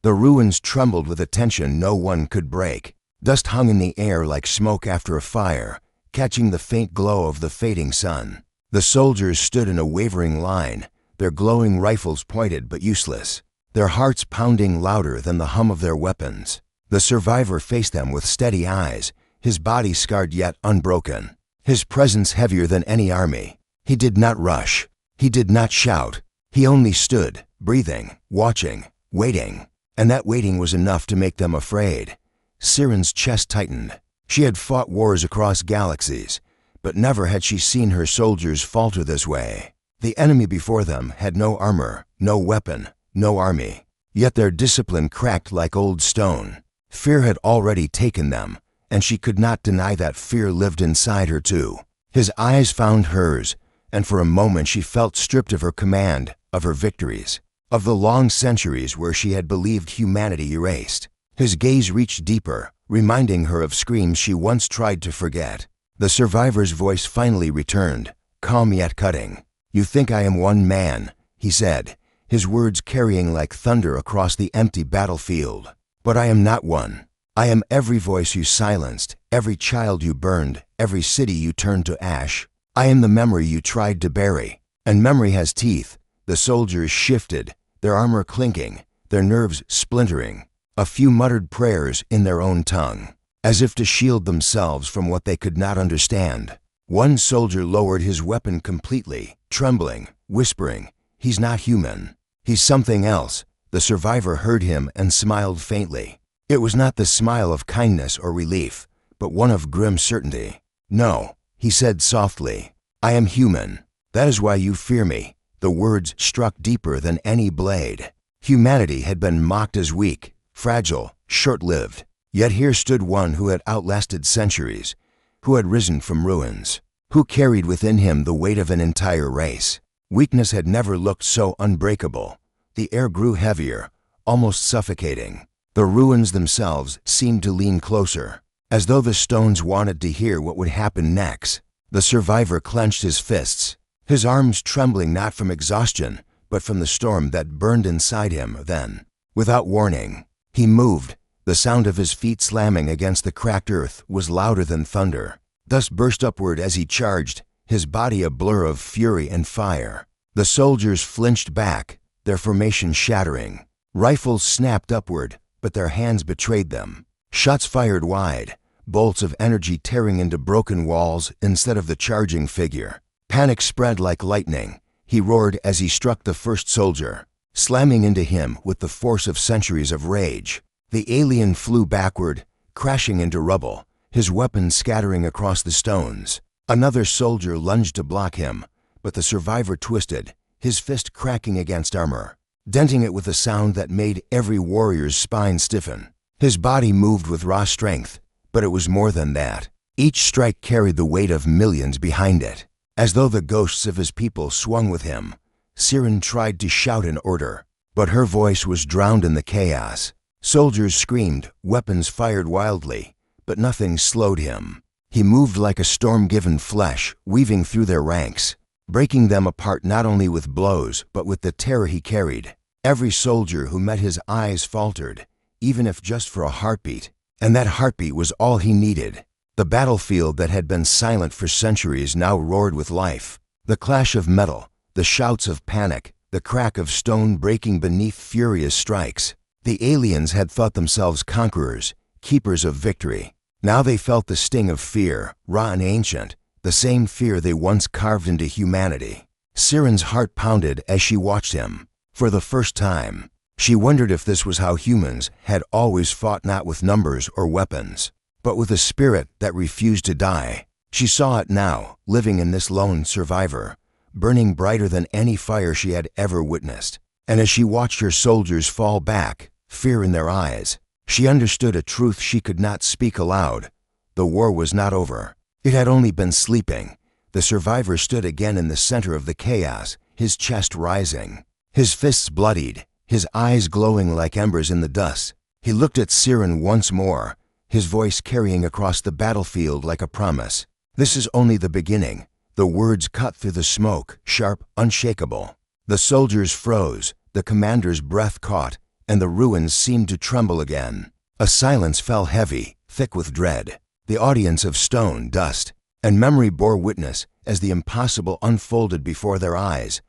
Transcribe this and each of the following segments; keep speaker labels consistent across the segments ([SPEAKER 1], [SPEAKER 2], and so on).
[SPEAKER 1] The ruins trembled with a tension no one could break. Dust hung in the air like smoke after a fire, catching the faint glow of the fading sun. The soldiers stood in a wavering line, their glowing rifles pointed but useless, their hearts pounding louder than the hum of their weapons. The survivor faced them with steady eyes, his body scarred yet unbroken, his presence heavier than any army. He did not rush. He did not shout. He only stood, breathing, watching, waiting. And that waiting was enough to make them afraid. Siren's chest tightened. She had fought wars across galaxies, but never had she seen her soldiers falter this way. The enemy before them had no armor, no weapon, no army. Yet their discipline cracked like old stone. Fear had already taken them, and she could not deny that fear lived inside her too. His eyes found hers, and for a moment she felt stripped of her command, of her victories, of the long centuries where she had believed humanity erased. His gaze reached deeper, reminding her of screams she once tried to forget. The survivor's voice finally returned, calm yet cutting. "You think I am one man," he said, his words carrying like thunder across the empty battlefield. "But I am not one. I am every voice you silenced, every child you burned, every city you turned to ash. I am the memory you tried to bury. And memory has teeth." The soldiers shifted, their armor clinking, their nerves splintering. A few muttered prayers in their own tongue, as if to shield themselves from what they could not understand. One soldier lowered his weapon completely, trembling, whispering, "He's not human. He's something else." The survivor heard him and smiled faintly. It was not the smile of kindness or relief, but one of grim certainty. "No," he said softly, "I am human. That is why you fear me." The words struck deeper than any blade. Humanity had been mocked as weak, fragile, short-lived. Yet here stood one who had outlasted centuries, who had risen from ruins, who carried within him the weight of an entire race. Weakness had never looked so unbreakable. The air grew heavier, almost suffocating. The ruins themselves seemed to lean closer, as though the stones wanted to hear what would happen next. The survivor clenched his fists, his arms trembling not from exhaustion, but from the storm that burned inside him. Then, without warning, he moved. The sound of his feet slamming against the cracked earth was louder than thunder. Thus burst upward as he charged, his body a blur of fury and fire. The soldiers flinched back, their formation shattering. Rifles snapped upward, but their hands betrayed them. Shots fired wide, bolts of energy tearing into broken walls instead of the charging figure. Panic spread like lightning. He roared as he struck the first soldier, slamming into him with the force of centuries of rage. The alien flew backward, crashing into rubble, his weapon scattering across the stones. Another soldier lunged to block him, but the survivor twisted, his fist cracking against armor, denting it with a sound that made every warrior's spine stiffen. His body moved with raw strength, but it was more than that. Each strike carried the weight of millions behind it. As though the ghosts of his people swung with him, Siren tried to shout an order, but her voice was drowned in the chaos. Soldiers screamed, weapons fired wildly, but nothing slowed him. He moved like a storm-given flesh, weaving through their ranks, breaking them apart not only with blows, but with the terror he carried. Every soldier who met his eyes faltered, even if just for a heartbeat, and that heartbeat was all he needed. The battlefield that had been silent for centuries now roared with life. The clash of metal, the shouts of panic, the crack of stone breaking beneath furious strikes. The aliens had thought themselves conquerors, keepers of victory. Now they felt the sting of fear, raw and ancient, the same fear they once carved into humanity. Siren's heart pounded as she watched him. For the first time, she wondered if this was how humans had always fought, not with numbers or weapons, but with a spirit that refused to die. She saw it now, living in this lone survivor, burning brighter than any fire she had ever witnessed. And as she watched her soldiers fall back, fear in their eyes, she understood a truth she could not speak aloud. The war was not over. It had only been sleeping. The survivor stood again in the center of the chaos, his chest rising, his fists bloodied, his eyes glowing like embers in the dust. He looked at Siren once more, his voice carrying across the battlefield like a promise. "This is only the beginning." The words cut through the smoke, sharp, unshakable. The soldiers froze, the commander's breath caught, and the ruins seemed to tremble again. A silence fell heavy, thick with dread. The audience of stone, dust, and memory bore witness as the impossible unfolded before their eyes.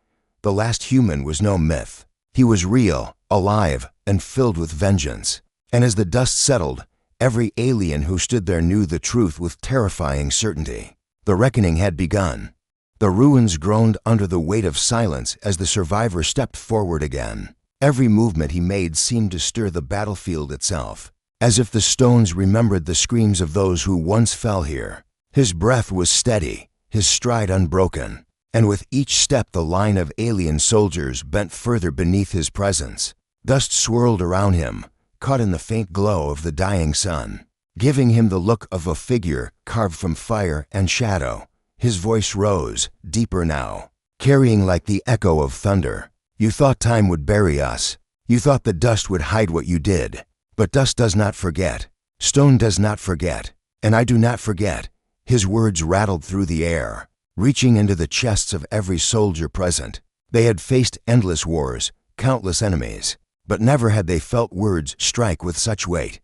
[SPEAKER 1] The last human was no myth. He was real, alive, and filled with vengeance. And as the dust settled, every alien who stood there knew the truth with terrifying certainty. The reckoning had begun. The ruins groaned under the weight of silence as the survivor stepped forward again. Every movement he made seemed to stir the battlefield itself, as if the stones remembered the screams of those who once fell here. His breath was steady, his stride unbroken, and with each step the line of alien soldiers bent further beneath his presence. Dust swirled around him, caught in the faint glow of the dying sun, giving him the look of a figure carved from fire and shadow. His voice rose, deeper now, carrying like the echo of thunder. You thought time would bury us. You thought the dust would hide what you did. But dust does not forget. Stone does not forget. And I do not forget. His words rattled through the air, reaching into the chests of every soldier present. They had faced endless wars, countless enemies, but never had they felt words strike with such weight.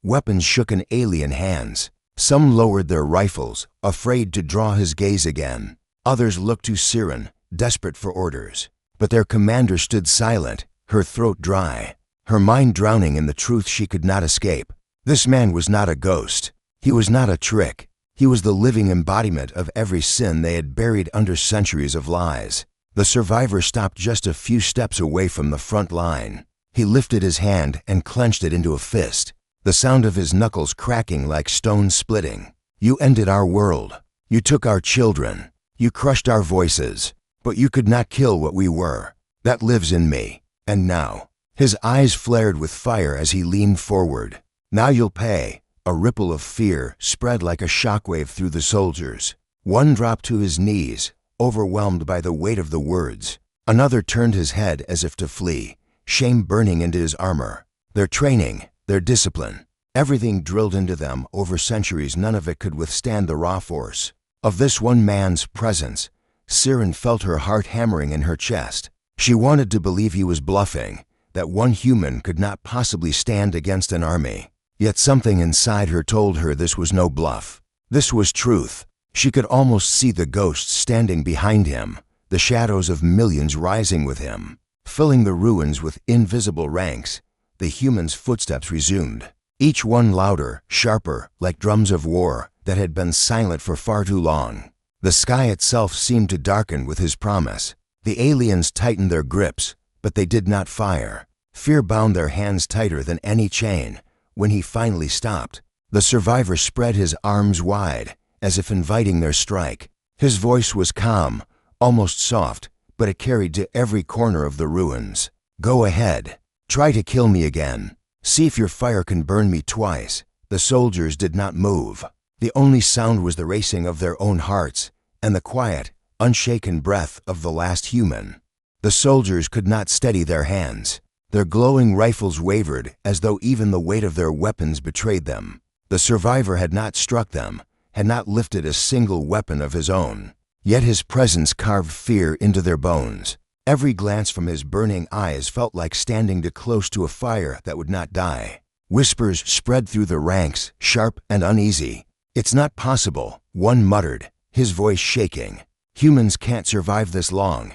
[SPEAKER 1] Weapons shook in alien hands. Some lowered their rifles, afraid to draw his gaze again. Others looked to Siren, desperate for orders. But their commander stood silent, her throat dry, her mind drowning in the truth she could not escape. This man was not a ghost. He was not a trick. He was the living embodiment of every sin they had buried under centuries of lies. The survivor stopped just a few steps away from the front line. He lifted his hand and clenched it into a fist, the sound of his knuckles cracking like stone splitting. You ended our world. You took our children. You crushed our voices. But you could not kill what we were. That lives in me. And now, his eyes flared with fire as he leaned forward. Now you'll pay. A ripple of fear spread like a shockwave through the soldiers. One dropped to his knees, overwhelmed by the weight of the words. Another turned his head as if to flee, shame burning into his armor. Their training, their discipline, everything drilled into them over centuries, none of it could withstand the raw force of this one man's presence. Siren felt her heart hammering in her chest. She wanted to believe he was bluffing, that one human could not possibly stand against an army. Yet something inside her told her this was no bluff. This was truth. She could almost see the ghosts standing behind him, the shadows of millions rising with him, filling the ruins with invisible ranks. The humans' footsteps resumed, each one louder, sharper, like drums of war that had been silent for far too long. The sky itself seemed to darken with his promise. The aliens tightened their grips, but they did not fire. Fear bound their hands tighter than any chain. When he finally stopped, the survivor spread his arms wide, as if inviting their strike. His voice was calm, almost soft, but it carried to every corner of the ruins. Go ahead. Try to kill me again. See if your fire can burn me twice. The soldiers did not move. The only sound was the racing of their own hearts and the quiet, unshaken breath of the last human. The soldiers could not steady their hands. Their glowing rifles wavered as though even the weight of their weapons betrayed them. The survivor had not struck them, had not lifted a single weapon of his own. Yet his presence carved fear into their bones. Every glance from his burning eyes felt like standing too close to a fire that would not die. Whispers spread through the ranks, sharp and uneasy. It's not possible, one muttered, his voice shaking. Humans can't survive this long.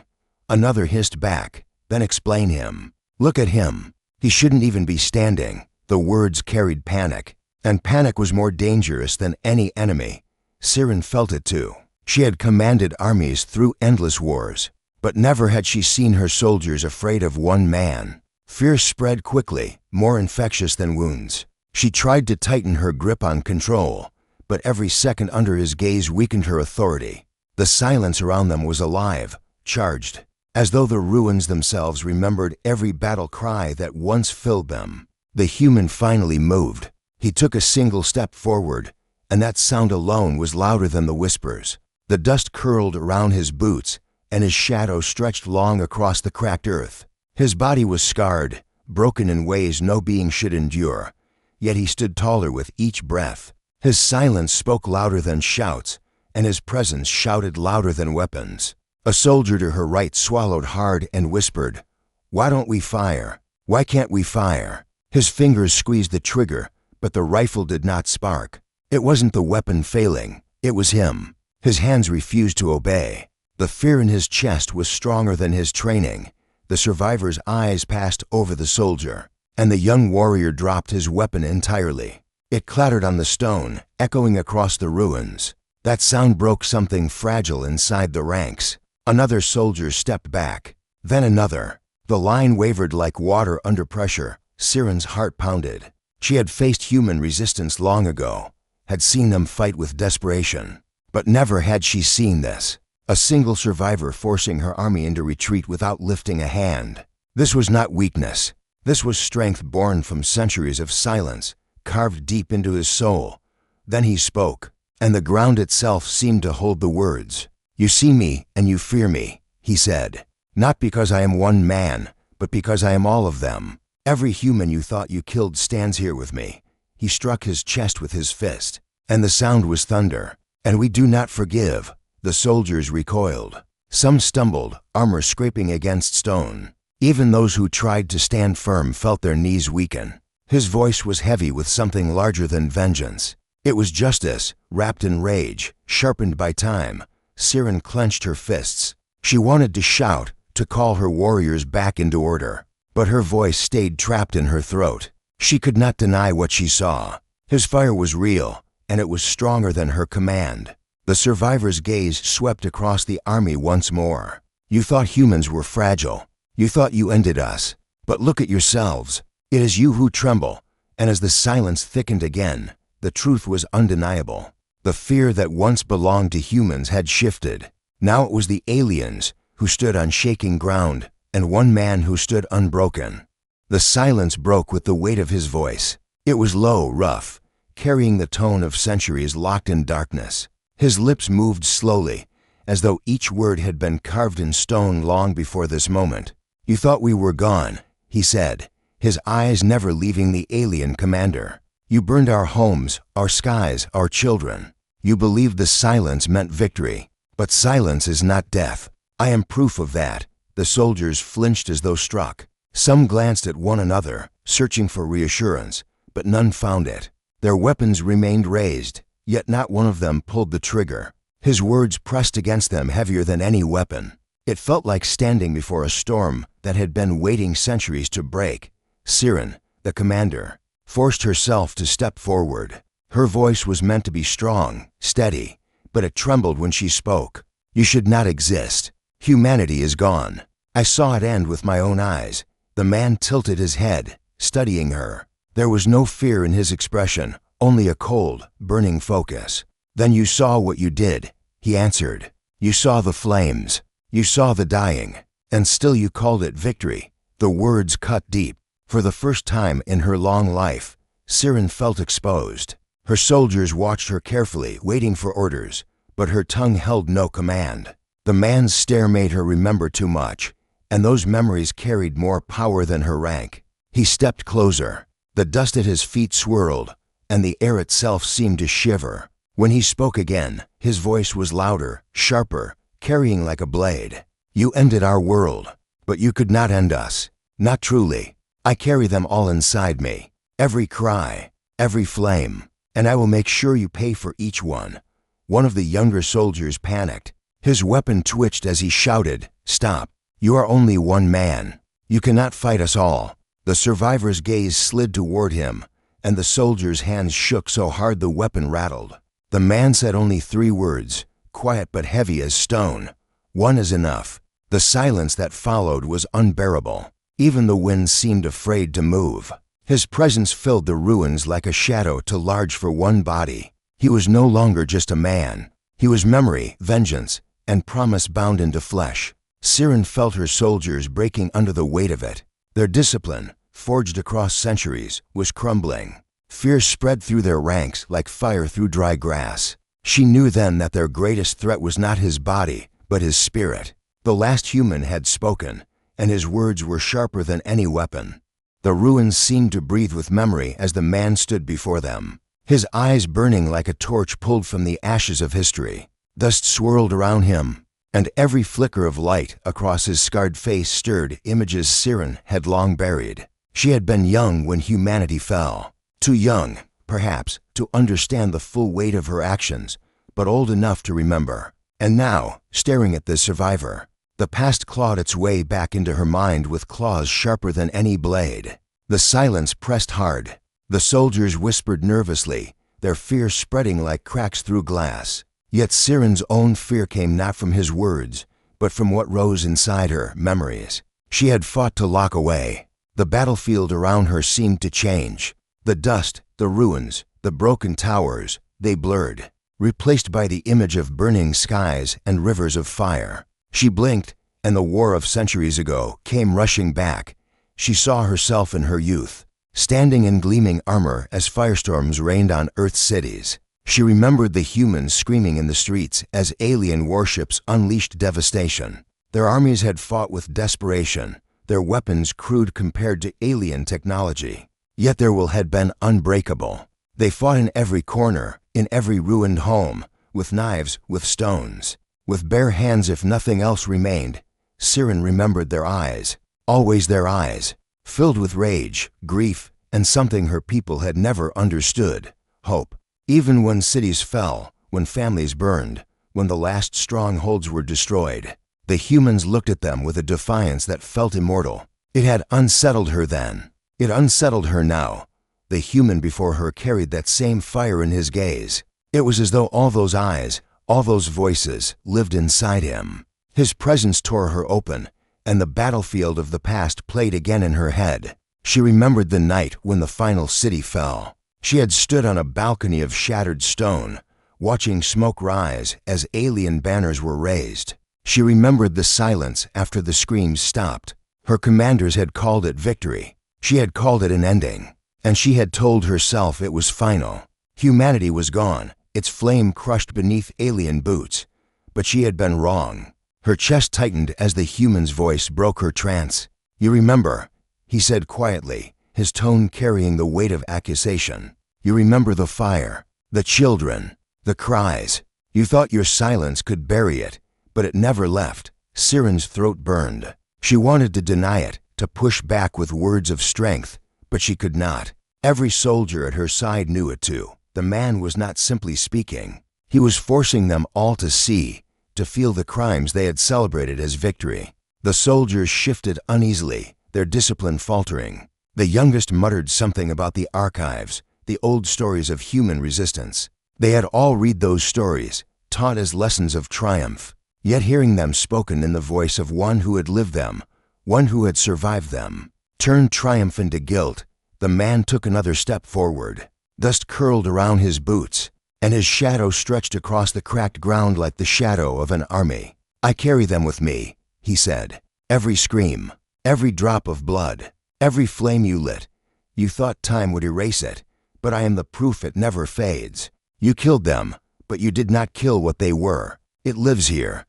[SPEAKER 1] Another hissed back, then explain him. Look at him. He shouldn't even be standing. The words carried panic, and panic was more dangerous than any enemy. Siren felt it too. She had commanded armies through endless wars, but never had she seen her soldiers afraid of one man. Fear spread quickly, more infectious than wounds. She tried to tighten her grip on control, but every second under his gaze weakened her authority. The silence around them was alive, charged, as though the ruins themselves remembered every battle cry that once filled them. The human finally moved. He took a single step forward, and that sound alone was louder than the whispers. The dust curled around his boots, and his shadow stretched long across the cracked earth. His body was scarred, broken in ways no being should endure, yet he stood taller with each breath. His silence spoke louder than shouts, and his presence shouted louder than weapons. A soldier to her right swallowed hard and whispered, "Why don't we fire? Why can't we fire?" His fingers squeezed the trigger, but the rifle did not spark. It wasn't the weapon failing, it was him. His hands refused to obey. The fear in his chest was stronger than his training. The survivor's eyes passed over the soldier, and the young warrior dropped his weapon entirely. It clattered on the stone, echoing across the ruins. That sound broke something fragile inside the ranks. Another soldier stepped back, then another. The line wavered like water under pressure. Siren's heart pounded. She had faced human resistance long ago, had seen them fight with desperation. But never had she seen this. A single survivor forcing her army into retreat without lifting a hand. This was not weakness. This was strength born from centuries of silence, carved deep into his soul. Then he spoke, and the ground itself seemed to hold the words. "You see me and you fear me," he said. "Not because I am one man, but because I am all of them. Every human you thought you killed stands here with me." He struck his chest with his fist, and the sound was thunder. "And we do not forgive." The soldiers recoiled. Some stumbled, armor scraping against stone. Even those who tried to stand firm felt their knees weaken. His voice was heavy with something larger than vengeance. It was justice, wrapped in rage, sharpened by time. Siren clenched her fists. She wanted to shout, to call her warriors back into order. But her voice stayed trapped in her throat. She could not deny what she saw. His fire was real, and it was stronger than her command. The survivor's gaze swept across the army once more. "You thought humans were fragile. You thought you ended us. But look at yourselves. It is you who tremble." And as the silence thickened again, the truth was undeniable. The fear that once belonged to humans had shifted. Now it was the aliens who stood on shaking ground, and one man who stood unbroken. The silence broke with the weight of his voice. It was low, rough, carrying the tone of centuries locked in darkness. His lips moved slowly, as though each word had been carved in stone long before this moment. "You thought we were gone," he said, his eyes never leaving the alien commander. "You burned our homes, our skies, our children. You believed the silence meant victory. But silence is not death. I am proof of that." The soldiers flinched as though struck. Some glanced at one another, searching for reassurance, but none found it. Their weapons remained raised, yet not one of them pulled the trigger. His words pressed against them heavier than any weapon. It felt like standing before a storm that had been waiting centuries to break. Siren, the commander, forced herself to step forward. Her voice was meant to be strong, steady, but it trembled when she spoke. "You should not exist. Humanity is gone. I saw it end with my own eyes." The man tilted his head, studying her. There was no fear in his expression, only a cold, burning focus. "Then you saw what you did," he answered. "You saw the flames. You saw the dying. And still you called it victory." The words cut deep. For the first time in her long life, Siren felt exposed. Her soldiers watched her carefully, waiting for orders, but her tongue held no command. The man's stare made her remember too much, and those memories carried more power than her rank. He stepped closer. The dust at his feet swirled, and the air itself seemed to shiver. When he spoke again, his voice was louder, sharper, carrying like a blade. "You ended our world, but you could not end us. Not truly. I carry them all inside me, every cry, every flame, and I will make sure you pay for each one." One of the younger soldiers panicked. His weapon twitched as he shouted, "Stop. You are only one man. You cannot fight us all." The survivor's gaze slid toward him, and the soldier's hands shook so hard the weapon rattled. The man said only 3 words, quiet but heavy as stone. "One is enough." The silence that followed was unbearable. Even the wind seemed afraid to move. His presence filled the ruins like a shadow too large for one body. He was no longer just a man. He was memory, vengeance, and promise bound into flesh. Siren felt her soldiers breaking under the weight of it. Their discipline, forged across centuries, was crumbling. Fear spread through their ranks like fire through dry grass. She knew then that their greatest threat was not his body, but his spirit. The last human had spoken, and his words were sharper than any weapon. The ruins seemed to breathe with memory as the man stood before them, his eyes burning like a torch pulled from the ashes of history. Dust swirled around him, and every flicker of light across his scarred face stirred images Siren had long buried. She had been young when humanity fell. Too young, perhaps, to understand the full weight of her actions, but old enough to remember. And now, staring at the survivor, the past clawed its way back into her mind with claws sharper than any blade. The silence pressed hard. The soldiers whispered nervously, their fear spreading like cracks through glass. Yet Siren's own fear came not from his words, but from what rose inside her, memories. She had fought to lock away. The battlefield around her seemed to change. The dust, the ruins, the broken towers, they blurred, replaced by the image of burning skies and rivers of fire. She blinked, and the war of centuries ago came rushing back. She saw herself in her youth, standing in gleaming armor as firestorms rained on Earth's cities. She remembered the humans screaming in the streets as alien warships unleashed devastation. Their armies had fought with desperation, their weapons crude compared to alien technology. Yet their will had been unbreakable. They fought in every corner, in every ruined home, with knives, with stones, with bare hands if nothing else remained. Siren remembered their eyes, always their eyes, filled with rage, grief, and something her people had never understood, hope. Even when cities fell, when families burned, when the last strongholds were destroyed, the humans looked at them with a defiance that felt immortal. It had unsettled her then. It unsettled her now. The human before her carried that same fire in his gaze. It was as though all those eyes, all those voices, lived inside him. His presence tore her open, and the battlefield of the past played again in her head. She remembered the night when the final city fell. She had stood on a balcony of shattered stone, watching smoke rise as alien banners were raised. She remembered the silence after the screams stopped. Her commanders had called it victory. She had called it an ending, and she had told herself it was final. Humanity was gone, its flame crushed beneath alien boots. But she had been wrong. Her chest tightened as the human's voice broke her trance. "You remember," he said quietly, his tone carrying the weight of accusation. "You remember the fire, the children, the cries. You thought your silence could bury it, but it never left." Siren's throat burned. She wanted to deny it, to push back with words of strength, but she could not. Every soldier at her side knew it too. The man was not simply speaking. He was forcing them all to see, to feel the crimes they had celebrated as victory. The soldiers shifted uneasily, their discipline faltering. The youngest muttered something about the archives, the old stories of human resistance. They had all read those stories, taught as lessons of triumph, yet hearing them spoken in the voice of one who had lived them, one who had survived them, turned triumph into guilt. The man took another step forward. Dust curled around his boots, and his shadow stretched across the cracked ground like the shadow of an army. "I carry them with me," he said. "Every scream, every drop of blood, every flame you lit. You thought time would erase it, but I am the proof it never fades. You killed them, but you did not kill what they were. It lives here."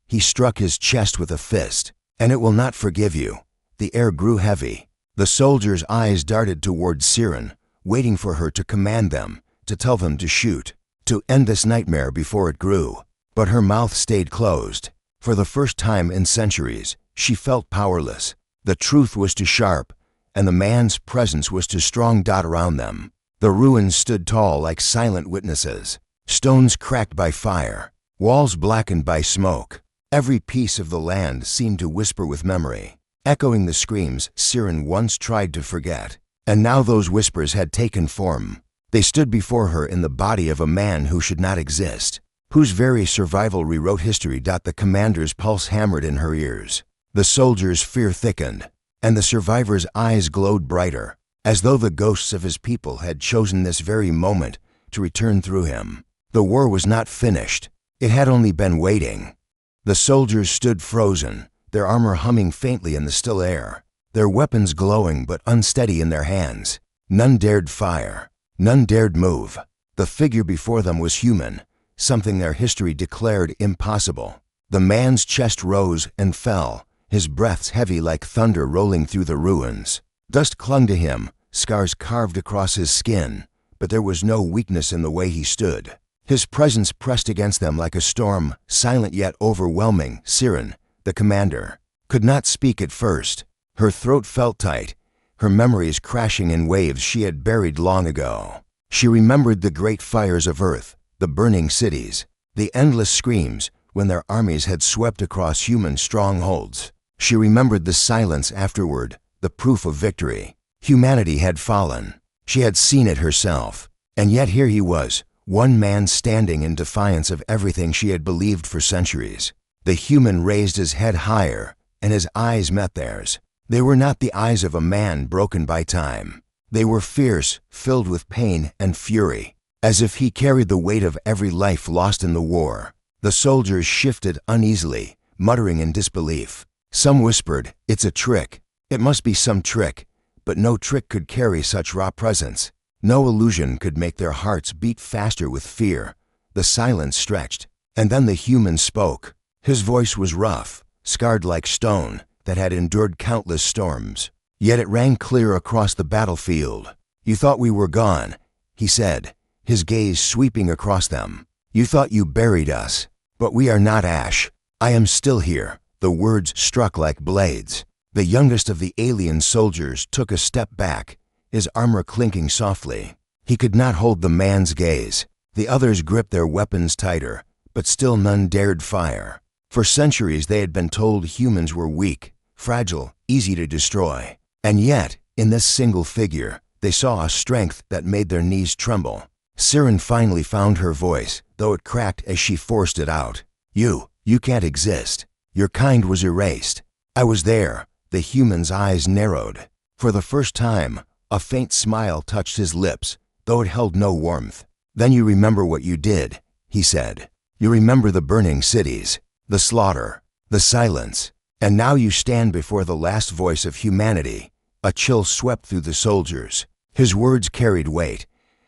[SPEAKER 1] He struck his chest with a fist. "And it will not forgive you." The air grew heavy. The soldiers' eyes darted toward Siren, waiting for her to command them, to tell them to shoot, to end this nightmare before it grew. But her mouth stayed closed. For the first time in centuries, she felt powerless. The truth was too sharp, and the man's presence was too strong. Around them, the ruins stood tall like silent witnesses, stones cracked by fire, walls blackened by smoke. Every piece of the land seemed to whisper with memory, echoing the screams Siren once tried to forget. And now those whispers had taken form. They stood before her in the body of a man who should not exist, whose very survival rewrote history. The commander's pulse hammered in her ears. The soldier's fear thickened, and the survivor's eyes glowed brighter, as though the ghosts of his people had chosen this very moment to return through him. The war was not finished. It had only been waiting. The soldiers stood frozen, their armor humming faintly in the still air, their weapons glowing but unsteady in their hands. None dared fire. None dared move. The figure before them was human, something their history declared impossible. The man's chest rose and fell, his breaths heavy like thunder rolling through the ruins. Dust clung to him, scars carved across his skin, but there was no weakness in the way he stood. His presence pressed against them like a storm, silent yet overwhelming. Siren, the commander, could not speak at first. Her throat felt tight, her memories crashing in waves she had buried long ago. She remembered the great fires of Earth, the burning cities, the endless screams when their armies had swept across human strongholds. She remembered the silence afterward, the proof of victory. Humanity had fallen. She had seen it herself. And yet here he was, one man standing in defiance of everything she had believed for centuries. The human raised his head higher, and his eyes met theirs. They were not the eyes of a man broken by time. They were fierce, filled with pain and fury, as if he carried the weight of every life lost in the war. The soldiers shifted uneasily, muttering in disbelief. Some whispered, "It's a trick. It must be some trick." But no trick could carry such raw presence. No illusion could make their hearts beat faster with fear. The silence stretched, and then the human spoke. His voice was rough, scarred like stone that had endured countless storms. Yet it rang clear across the battlefield. "You thought we were gone," he said, his gaze sweeping across them. "You thought you buried us, but we are not ash. I am still here." The words struck like blades. The youngest of the alien soldiers took a step back, his armor clinking softly. He could not hold the man's gaze. The others gripped their weapons tighter, but still none dared fire. For centuries they had been told humans were weak, fragile, easy to destroy. And yet, in this single figure, they saw a strength that made their knees tremble. Siren finally found her voice, though it cracked as she forced it out. You can't exist. Your kind was erased. I was there." The human's eyes narrowed. For the first time, a faint smile touched his lips, though it held no warmth. "Then you remember what you did," he said. "You remember the burning cities, the slaughter, the silence. And now you stand before the last voice of humanity." A chill swept through the soldiers. His words carried weight,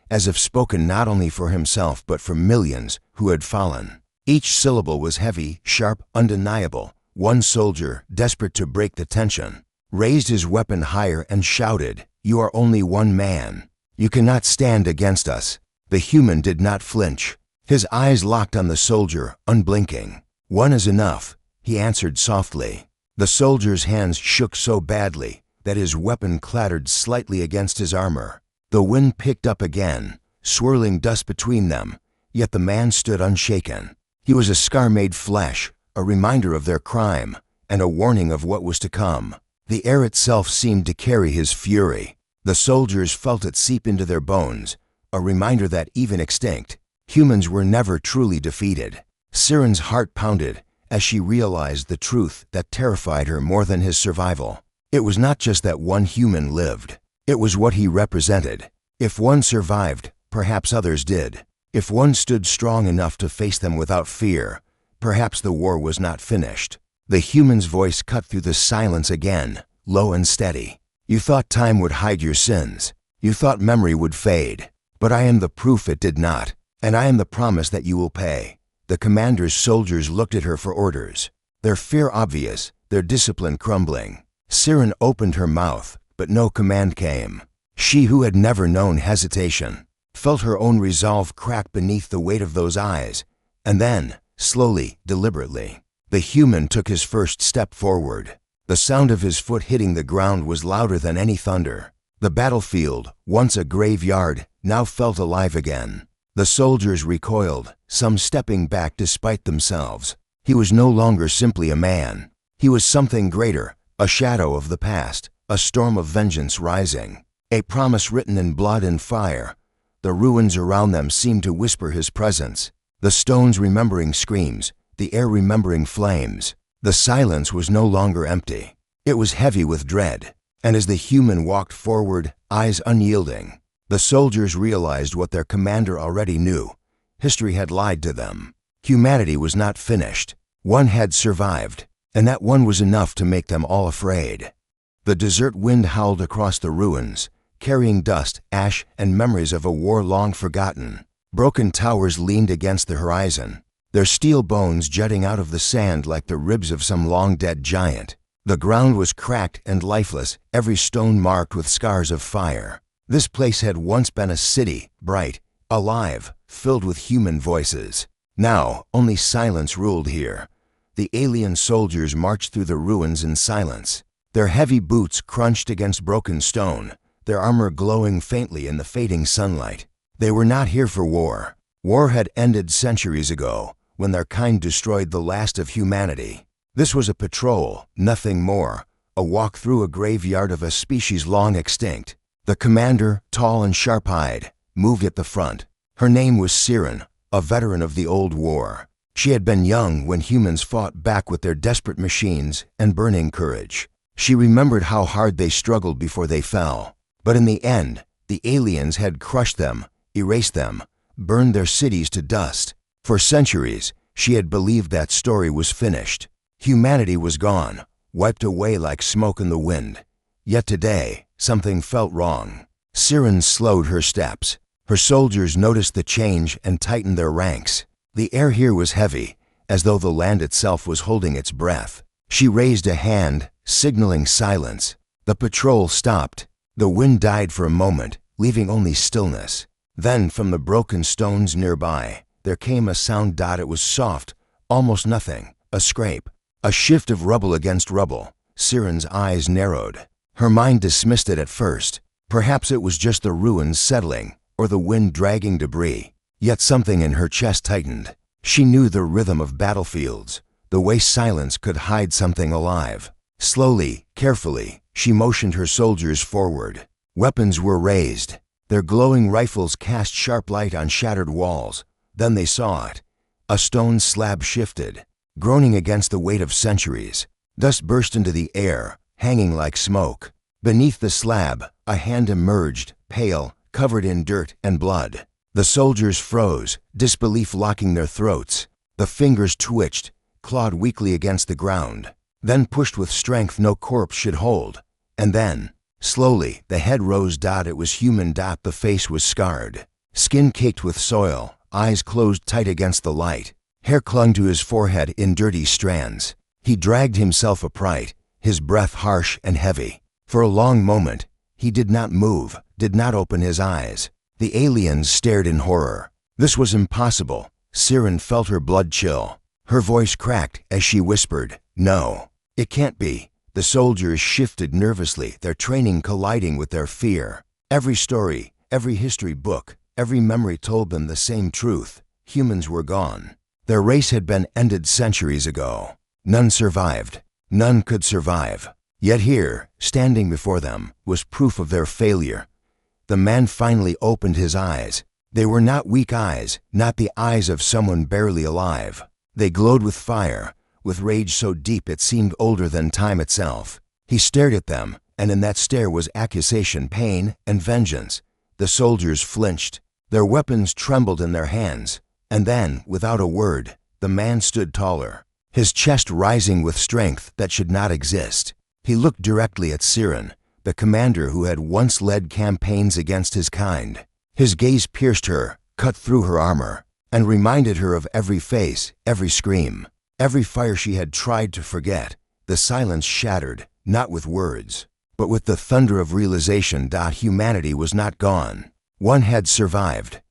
[SPEAKER 1] as if spoken not only for himself but for millions who had fallen. Each syllable was heavy, sharp, undeniable. One soldier, desperate to break the tension, raised his weapon higher and shouted, "You are only one man. You cannot stand against us." The human did not flinch. His eyes locked on the soldier, unblinking. "One is enough," he answered softly. The soldier's hands shook so badly that his weapon clattered slightly against his armor. The wind picked up again, swirling dust between them, yet the man stood unshaken. He was a scar made flesh, a reminder of their crime, and a warning of what was to come. The air itself seemed to carry his fury. The soldiers felt it seep into their bones, a reminder that even extinct, humans were never truly defeated. Siren's heart pounded as she realized the truth that terrified her more than his survival. It was not just that one human lived. It was what he represented. If one survived, perhaps others did. If one stood strong enough to face them without fear, perhaps the war was not finished. The human's voice cut through the silence again, low and steady. "You thought time would hide your sins. You thought memory would fade. But I am the proof it did not, and I am the promise that you will pay." The commander's soldiers looked at her for orders, their fear obvious, their discipline crumbling. Siren opened her mouth, but no command came. She who had never known hesitation felt her own resolve crack beneath the weight of those eyes, and then, slowly, deliberately, the human took his first step forward. The sound of his foot hitting the ground was louder than any thunder. The battlefield, once a graveyard, now felt alive again. The soldiers recoiled, some stepping back despite themselves. He was no longer simply a man. He was something greater, a shadow of the past, a storm of vengeance rising, a promise written in blood and fire. The ruins around them seemed to whisper his presence. The stones remembering screams, the air remembering flames. The silence was no longer empty. It was heavy with dread. And as the human walked forward, eyes unyielding, the soldiers realized what their commander already knew. History had lied to them. Humanity was not finished. One had survived, and that one was enough to make them all afraid. The desert wind howled across the ruins, carrying dust, ash, and memories of a war long forgotten. Broken towers leaned against the horizon, their steel bones jutting out of the sand like the ribs of some long-dead giant. The ground was cracked and lifeless, every stone marked with scars of fire. This place had once been a city, bright, alive, filled with human voices. Now, only silence ruled here. The alien soldiers marched through the ruins in silence. Their heavy boots crunched against broken stone, their armor glowing faintly in the fading sunlight. They were not here for war. War had ended centuries ago, when their kind destroyed the last of humanity. This was a patrol, nothing more, a walk through a graveyard of a species long extinct. The commander, tall and sharp-eyed, moved at the front. Her name was Siren, a veteran of the old war. She had been young when humans fought back with their desperate machines and burning courage. She remembered how hard they struggled before they fell. But in the end, the aliens had crushed them, erased them, burned their cities to dust. For centuries, she had believed that story was finished. Humanity was gone, wiped away like smoke in the wind. Yet today, something felt wrong. Siren slowed her steps. Her soldiers noticed the change and tightened their ranks. The air here was heavy, as though the land itself was holding its breath. She raised a hand, signaling silence. The patrol stopped. The wind died for a moment, leaving only stillness. Then, from the broken stones nearby, there came a sound. It was soft, almost nothing, a scrape, a shift of rubble against rubble. Siren's eyes narrowed. Her mind dismissed it at first. Perhaps it was just the ruins settling, or the wind dragging debris. Yet something in her chest tightened. She knew the rhythm of battlefields, the way silence could hide something alive. Slowly, carefully, she motioned her soldiers forward. Weapons were raised. Their glowing rifles cast sharp light on shattered walls. Then they saw it. A stone slab shifted, groaning against the weight of centuries. Dust burst into the air, hanging like smoke. Beneath the slab, a hand emerged, pale, covered in dirt and blood. The soldiers froze, disbelief locking their throats. The fingers twitched, clawed weakly against the ground, then pushed with strength no corpse should hold. And then, slowly, the head rose. It was human. The face was scarred, skin caked with soil, eyes closed tight against the light. Hair clung to his forehead in dirty strands. He dragged himself upright, his breath harsh and heavy. For a long moment, he did not move, did not open his eyes. The aliens stared in horror. This was impossible. Siren felt her blood chill. Her voice cracked as she whispered, "No, it can't be." The soldiers shifted nervously, their training colliding with their fear. Every story, every history book, every memory told them the same truth. Humans were gone. Their race had been ended centuries ago. None survived. None could survive. Yet here, standing before them, was proof of their failure. The man finally opened his eyes. They were not weak eyes, not the eyes of someone barely alive. They glowed with fire, with rage so deep it seemed older than time itself. He stared at them, and in that stare was accusation, pain, and vengeance. The soldiers flinched. Their weapons trembled in their hands. And then, without a word, the man stood taller, his chest rising with strength that should not exist. He looked directly at Siren, the commander who had once led campaigns against his kind. His gaze pierced her, cut through her armor, and reminded her of every face, every scream, every fire she had tried to forget. The silence shattered, not with words, but with the thunder of realization. Humanity was not gone. One had survived.